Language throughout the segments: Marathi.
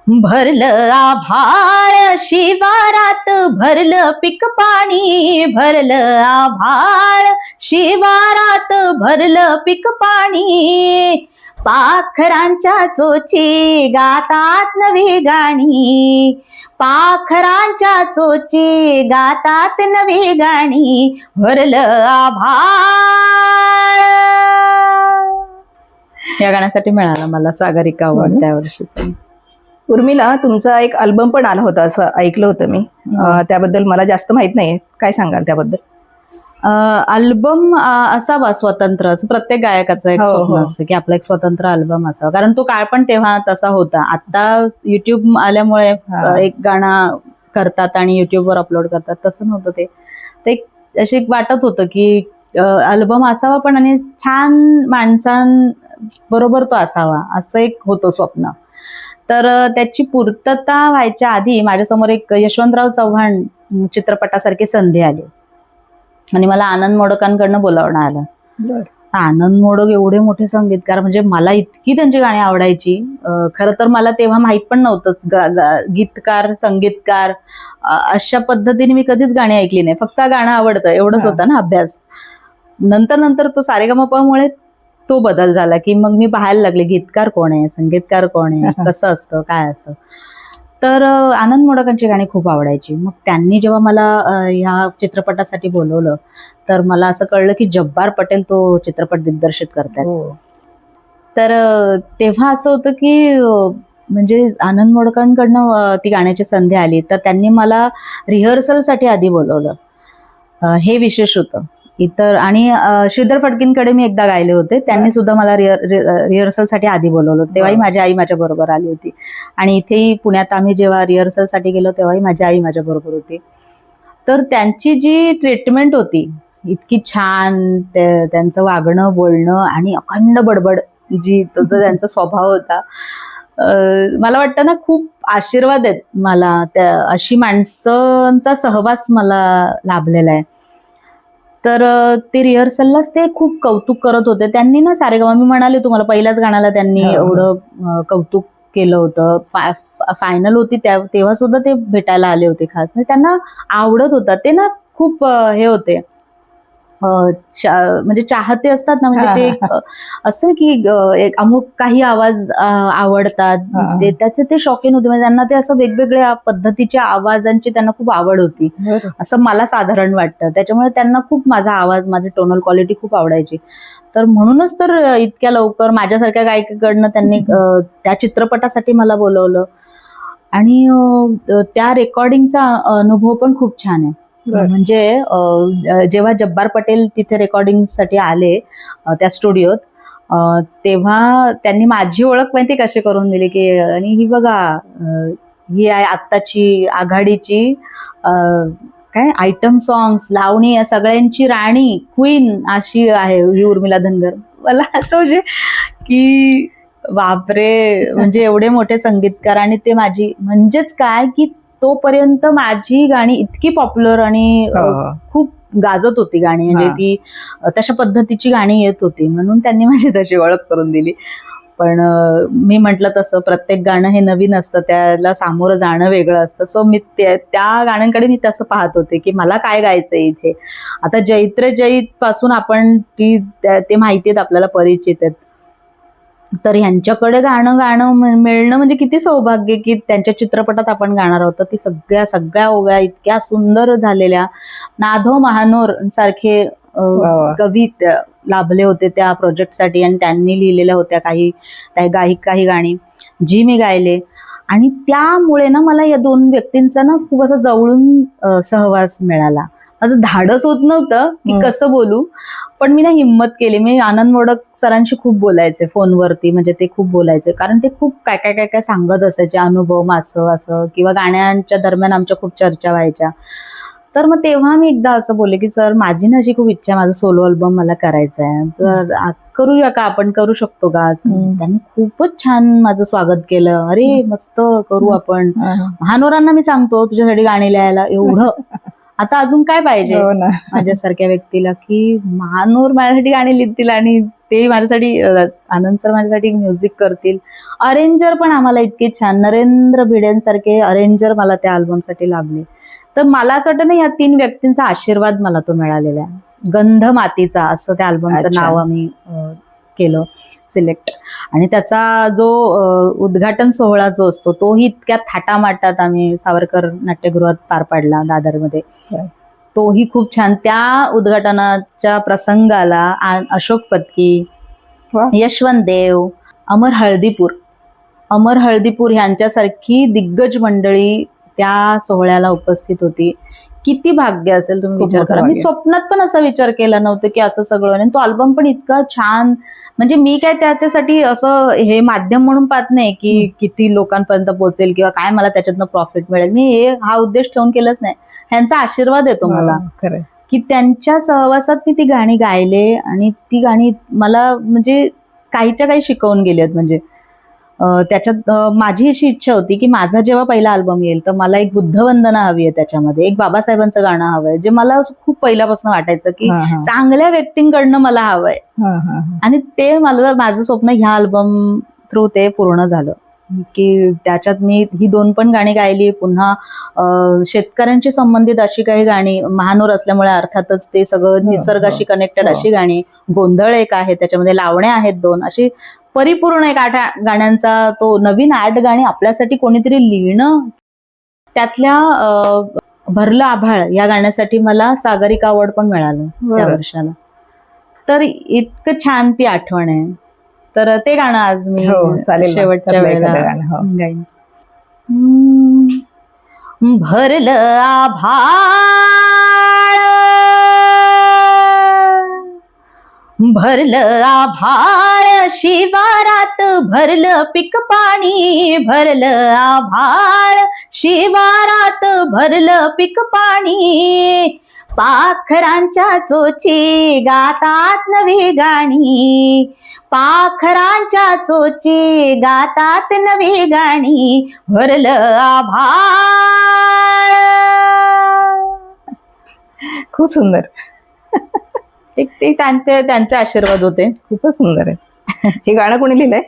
भरलं आभाळ शिवारात भरलं पीक पाणी, भरलं आभाळ शिवारात भरलं पीक पाणी. पाखरांच्या चोची गातात नवी गाणी, पाखरांच्या चोची गातात नवी गाणी. भरलं आभाळ या गाण्यासाठी मिळाला मला सागरिका अवॉर्ड त्या वर्षीचा. उर्मिला, तुमचा एक अल्बम पण आला होता असं ऐकलं होतं मी. त्याबद्दल मला जास्त माहित नाही, काय सांगाल त्याबद्दल? अल्बम असावा स्वतंत्र, असं प्रत्येक गायकाचं एक स्वप्न असतं की आपला एक स्वतंत्र अल्बम असावा, कारण तो काळ पण तेव्हा तसा होता. आता युट्यूब आल्यामुळे एक गाणं करतात आणि युट्यूबवर अपलोड करतात, तसं नव्हतं ते अशी वाटत होतं की अल्बम असावा पण आणि छान माणसांबरोबर तो असावा, असं एक होतं स्वप्न. तर त्याची पूर्तता व्हायच्या आधी माझ्यासमोर एक यशवंतराव चव्हाण चित्रपटासारखी संधी आली आणि मला आनंद मोडकांकडनं बोलावणं आलं. आनंद मोडक एवढे मोठे संगीतकार, म्हणजे मला इतकी त्यांची गाणी आवडायची. खरं तर मला तेव्हा माहित पण नव्हतं गीतकार संगीतकार अशा पद्धतीने मी कधीच गाणी ऐकली नाही, फक्त गाणं आवडतं एवढंच होतं ना अभ्यास. नंतर तो सारेगमपमुळे तो बदल झाला की मग मी पाहायला लागले गीतकार कोण आहे, संगीतकार कोण आहे, कसं असतं काय असतं. तर आनंद मोडकांची गाणी खूप आवडायची. मग त्यांनी जेव्हा मला ह्या चित्रपटासाठी बोलवलं तर मला असं कळलं की जब्बार पटेल तो चित्रपट दिग्दर्शित करतात. तर तेव्हा असं होतं की म्हणजे आनंद मोडकांकडनं ती गाण्याची संधी आली, तर त्यांनी मला रिहर्सलसाठी आधी बोलवलं. हे विशेष होतं. इतर आणि श्रीधर फडकेंकडे मी एकदा गायले होते, त्यांनी सुद्धा मला रिहर्सलसाठी आधी बोलवलं. तेव्हाही माझी आई माझ्या बरोबर आली होती आणि इथेही पुण्यात आम्ही जेव्हा रिहर्सलसाठी गेलो तेव्हाही माझी आई माझ्या बरोबर होती. तर त्यांची जी ट्रीटमेंट होती इतकी छान, त्यांचं वागणं बोलणं आणि अखंड बडबड जी तो जो त्यांचा स्वभाव होता, मला वाटतं ना खूप आशीर्वाद आहेत मला त्या, अशी माणसांचा सहवास मला लाभलेला आहे. तर ते रिहर्सललाच ते खूप कौतुक करत होते. त्यांनी ना सारेगम, मी म्हणाले तुम्हाला पहिल्याच गाण्याला त्यांनी एवढं कौतुक केलं होतं. फायनल होती तेव्हा सुद्धा ते भेटायला आले होते खास. त्यांना आवडत होता ते ना, खूप हे होते म्हणजे चाहते असतात ना, म्हणजे ते असं की एक अमुक काही आवाज आवडतात, त्याचे ते शौकीन होते. म्हणजे त्यांना ते असं वेगवेगळ्या पद्धतीच्या आवाजांची त्यांना खूप आवड होती, असं मला साधारण वाटतं. त्याच्यामुळे त्यांना खूप माझा आवाज, माझी टोनल क्वालिटी खूप आवडायची. तर म्हणूनच तर इतक्या लवकर माझ्यासारख्या गायिकेकडनं त्यांनी त्या चित्रपटासाठी मला बोलवलं आणि त्या रेकॉर्डिंगचा अनुभव पण खूप छान आहे. म्हणजे जेव्हा जब्बार पटेल तिथे रेकॉर्डिंगसाठी आले त्या स्टुडिओत, तेव्हा त्यांनी माझी ओळख माहिती कशी करून दिली की, आणि ही बघा ही आहे आत्ताची आघाडीची काय आयटम सॉंग्स लावणी या सगळ्यांची राणी, क्वीन अशी आहे ही उर्मिला धनगर. मला असं म्हणजे की बापरे, म्हणजे एवढे मोठे संगीतकार आणि ते माझी, म्हणजेच काय की तोपर्यंत माझी गाणी इतकी पॉप्युलर आणि खूप गाजत होती गाणी, म्हणजे ती तशा पद्धतीची गाणी येत होती, म्हणून त्यांनी माझी तशी ओळख करून दिली. पण मी म्हटलं तसं प्रत्येक गाणं हे नवीन असतं, त्याला सामोरं जाणं वेगळं असतं. सो मी त्या गाण्यांकडे मी तसं पाहत होते की मला काय गायचंय इथे. आता जैत्र जैत पासून आपण ते माहिती आहेत आपल्याला, परिचित आहेत. तर ह्यांच्याकडे गाणं मिळणं म्हणजे किती सौभाग्य की त्यांच्या चित्रपटात आपण गाणार आहोत. ती सगळ्या ओव्या इतक्या सुंदर झालेल्या. नाधो महानोर सारखे कवी लाभले होते त्या प्रोजेक्टसाठी आणि त्यांनी लिहिलेल्या होत्या काही गाणी जी मी गायले. आणि त्यामुळे ना मला या दोन व्यक्तींचा ना खूप असं जवळून सहवास मिळाला. माझं धाडस होत नव्हतं की कसं बोलू, पण मी ना हिंमत केली. मी आनंद मोडक सरांशी खूप बोलायचे फोनवरती, म्हणजे ते खूप बोलायचे, कारण ते खूप काय सांगत असायचे अनुभव माझं असं, किंवा गाण्यांच्या दरम्यान आमच्या खूप चर्चा व्हायच्या. तर मग तेव्हा मी एकदा असं बोलले की सर, माझी ना अशी खूप इच्छा आहे, माझा सोलो अल्बम मला करायचा आहे, तर करूया का, आपण करू शकतो का? त्यांनी खूपच छान माझं स्वागत केलं. अरे मस्त, करू आपण. महानोरांना मी सांगतो तुझ्यासाठी गाणी लिहायला, एवढं आता अजून काय पाहिजे हो ना. माझ्यासारख्या व्यक्तीला, की महानूर माझ्यासाठी गाणी लिहितील आणि ते माझ्यासाठी आनंद सर माझ्यासाठी म्युझिक करतील. अरेंजर पण आम्हाला इतके छान, नरेंद्र भिडेंसारखे अरेंजर मला त्या अल्बमसाठी लाभले. तर मला असं वाटतं ना, या 3 व्यक्तींचा आशीर्वाद मला तो मिळालेला आहे. गंध मातीचा असं त्या अल्बमचं अच्छा. नाव आम्ही केलं सिलेक्ट. आणि त्याचा जो उद्घाटन सोहळा जो असतो तोही इतक्या थाटामाटात आम्ही सावरकर नाट्यगृहात पार पाडला दादरमध्ये. तोही खूप छान. त्या उद्घाटनाच्या प्रसंगाला अशोक पत्की, वा. यशवंत देव, अमर हळदीपूर यांच्यासारखी दिग्गज मंडळी त्या सोहळ्याला उपस्थित होती. किती भाग्य असेल तुम्ही खूप विचार मोठं करा. मी भाग्य. स्वप्नात पण असा विचार केला नव्हतं की असं सगळं. आणि तो अल्बम पण इतका छान. म्हणजे मी काय त्याच्यासाठी असं हे माध्यम म्हणून पाहत नाही की किती लोकांपर्यंत पोहोचेल किंवा काय मला त्याच्यातनं प्रॉफिट मिळेल. मी हा उद्देश ठेवून केलंच नाही. ह्यांचा आशीर्वाद येतो मला खरं. की त्यांच्या सहवासात मी ती गाणी गायले आणि ती गाणी मला म्हणजे काहीच्या काही शिकवून गेली. म्हणजे त्याच्यात माझी अशी इच्छा होती की माझा जेव्हा पहिला अल्बम येईल तर मला एक बुद्धवंदना हवी आहे, त्याच्यामध्ये एक बाबासाहेबांचं गाणं हवंय, जे मला खूप पहिल्यापासून वाटायचं की चांगल्या व्यक्तींकडनं मला हवंय. आणि ते मला माझं स्वप्न ह्या अल्बम थ्रू ते पूर्ण झालं की त्याच्यात मी ही 2 पण गाणी गायली. पुन्हा शेतकऱ्यांशी संबंधित अशी काही गाणी, महानूर असल्यामुळे अर्थातच ते सगळं निसर्गाशी कनेक्टेड अशी गाणी. गोंधळ एक आहे, त्याच्यामध्ये लावण्या आहेत 2, अशी परिपूर्ण एक 8 गाण्यांचा तो नवीन 8 गाणी आपल्यासाठी कोणीतरी लिहिणं. त्यातल्या भरलं आभाळ या गाण्यासाठी मला सागरिका अवॉर्ड पण मिळालं त्या वर्षाला. तर इतकं छान ती आठवण आहे. तर ते गाणं आज मी शेवटच्या वेळेला गाईन. भरलं आभाळ शिवारात भरलं पीक पाणी, भरलं आभाळ शिवारात भरलं पीक पाणी. पाखरांच्या चोची गातात नवी गाणी, पाखरांच्या चोची गातात नवी गाणी. भरलं आभाळ. खूप सुंदर. ते त्यांचे आशीर्वाद होते. खूपच सुंदर आहे. हे गाणं कोणी लिहिलंय?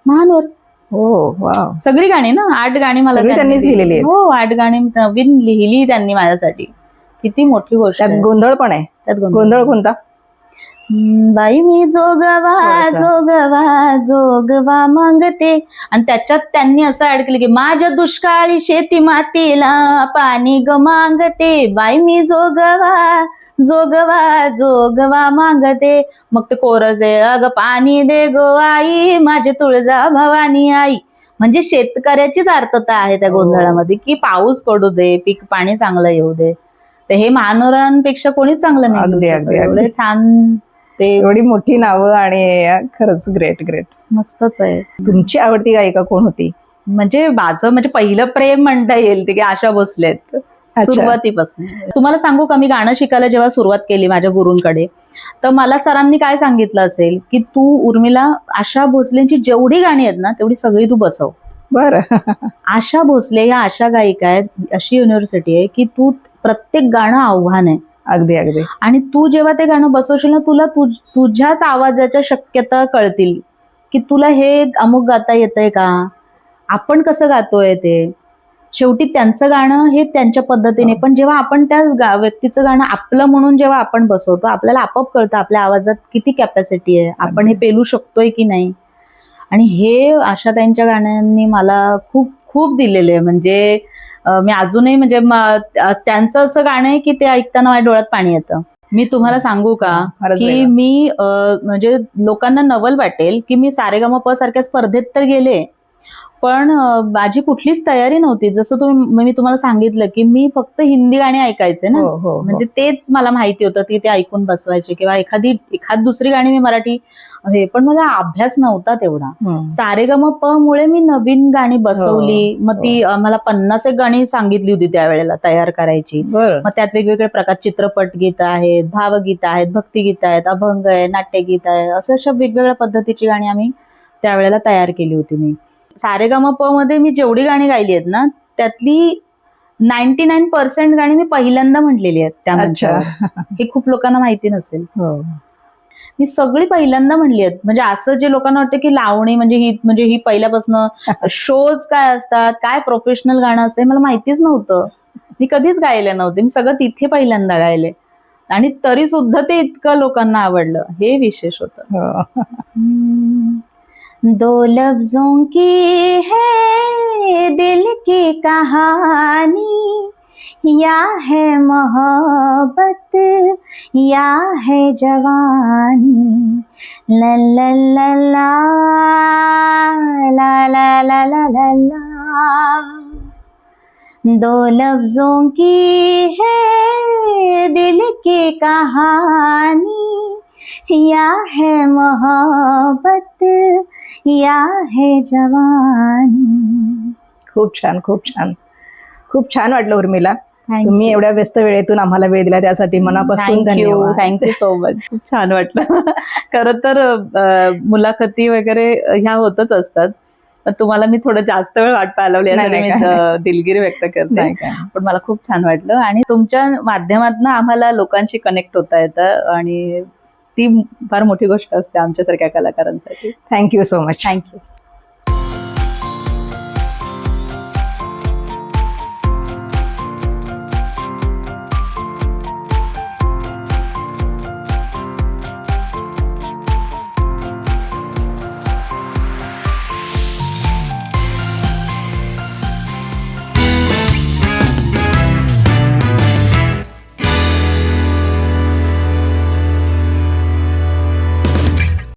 महानूर. हो, वाव. सगळी गाणी ना 8 गाणी मला त्यांनीच लिहिलेली आहेत. हो, 8 गाणी नवीन लिहिली त्यांनी माझ्यासाठी. किती मोठी गोष्ट. त्यात गोंधळ पण आहे. त्यात गोंधळ कोणता? बाई मी जोगवा जोगवा जोगवा मागते. आणि त्याच्यात त्यांनी असं ऍड केलं की माझ्या दुष्काळी शेती मातीला पाणी ग मागते. बाई मी जोगवा जोगवा जोगवा मागते. मग ते कोरस आहे, अग पाणी दे गो आई माझी तुळजा भवानी आई. म्हणजे शेतकऱ्याचीच अर्थता आहे त्या गोंधळामध्ये की पाऊस पडू दे, पीक पाणी चांगलं येऊ दे. तर हे महानोरांपेक्षा कोणीच चांगलं नाही. एवढे छान, ते एवढी मोठी नावं आणि खरंच ग्रेट ग्रेट. मस्तच आहे. तुमची आवडती गायिका कोण होती? म्हणजे माझं म्हणजे पहिलं प्रेम म्हणता येईल ते की आशा भोसलेत सुरुवातीपासून. तुम्हाला सांगू का, मी गाणं शिकायला जेव्हा सुरुवात केली माझ्या गुरूंकडे, तर मला सरांनी काय सांगितलं असेल की तू उर्मिला आशा भोसलेंची जेवढी गाणी आहेत ना तेवढी सगळी तू बसव. बरं. आशा भोसले या अशा गायिका आहेत, अशी युनिव्हर्सिटी आहे की तू प्रत्येक गाणं आव्हान आहे. अगदी अगदी. आणि तू जेव्हा ते गाणं बसवशील ना तुला तुझ्याच आवाजाच्या शक्यता कळतील की तुला हे अमुक गाता येतंय का, आपण कसं गातोय ते. शेवटी त्यांचं गाणं हे त्यांच्या पद्धतीने, पण जेव्हा आपण त्या व्यक्तीचं गाणं आपलं म्हणून जेव्हा आपण बसवतो आपल्याला आपोआप कळतं आपल्या आवाजात किती कॅपॅसिटी आहे, आपण हे पेलू शकतोय की नाही. आणि हे आशाताईंच्या गाण्यांनी मला खूप खूप दिलेले आहे. म्हणजे मी अजूनही म्हणजे त्यांचं असं गाणं आहे की ते ऐकताना माझ्या डोळ्यात पाणी येतं. मी तुम्हाला सांगू का की मी म्हणजे लोकांना नवल वाटेल की मी सारेगमप सारख्या स्पर्धेत तर गेले, पण माझी कुठलीच तयारी नव्हती. जसं मी तुम्हाला सांगितलं की मी फक्त हिंदी गाणी ऐकायचे ना, म्हणजे तेच मला माहिती होतं की ते ऐकून बसवायचे किंवा एखाद दुसरी गाणी मी मराठी हे, पण माझा अभ्यास नव्हता तेवढा. सारेगमप मुळे मी नवीन गाणी बसवली. मग ती मला 50 गाणी सांगितली होती त्यावेळेला तयार करायची. मग त्यात वेगवेगळे प्रकार, चित्रपट गीत आहेत, भावगीत आहेत, भक्तिगीत आहेत, अभंग आहे, नाट्यगीत आहे, असं अशा वेगवेगळ्या पद्धतीची गाणी आम्ही त्यावेळेला तयार केली होती. मी सारेगमप मध्ये मी जेवढी गाणी गायली आहेत ना त्यातली 99% गाणी मी पहिल्यांदा म्हटलेली आहेत त्या मंचावर. हे खूप लोकांना माहिती नसेल. मी सगळी पहिल्यांदा म्हणली आहेत. म्हणजे असं जे लोकांना वाटतं की लावणी म्हणजे ही पहिल्यापासून शोज काय असतात, काय प्रोफेशनल गाणं असते, मला माहितीच नव्हतं. मी कधीच गायले नव्हते. मी सगळं तिथे पहिल्यांदा गायले आणि तरी सुद्धा ते इतकं लोकांना आवडलं, हे विशेष होतं. दो लफ्जों की है दिल की कहानी, या है मोहब्बत या है जवानी, ला ला ला ला ला ला ला ला ला ला. दो लफ्जों की है दिल की कहानी, या है मोहब्बत या है जवानी. खूप छान, खूप छान, खूप छान वाटलं उर्मिला. तुम्ही एवढ्या व्यस्त वेळेतून आम्हाला वेळ दिला त्यासाठी मनापासून धन्यवाद. Thank you so much. खूप छान वाटलं. खरं तर मुलाखती वगैरे ह्या होतच असतात, पण तुम्हाला मी थोडं जास्त वेळ वाट पाहिली यासाठी मी दिलगिरी व्यक्त करते. पण मला खूप छान वाटलं आणि तुमच्या माध्यमातून आम्हाला लोकांशी कनेक्ट होता येतं आणि ती फार मोठी गोष्ट असते आमच्यासारख्या कलाकारांसाठी. Thank you so much. थँक्यू.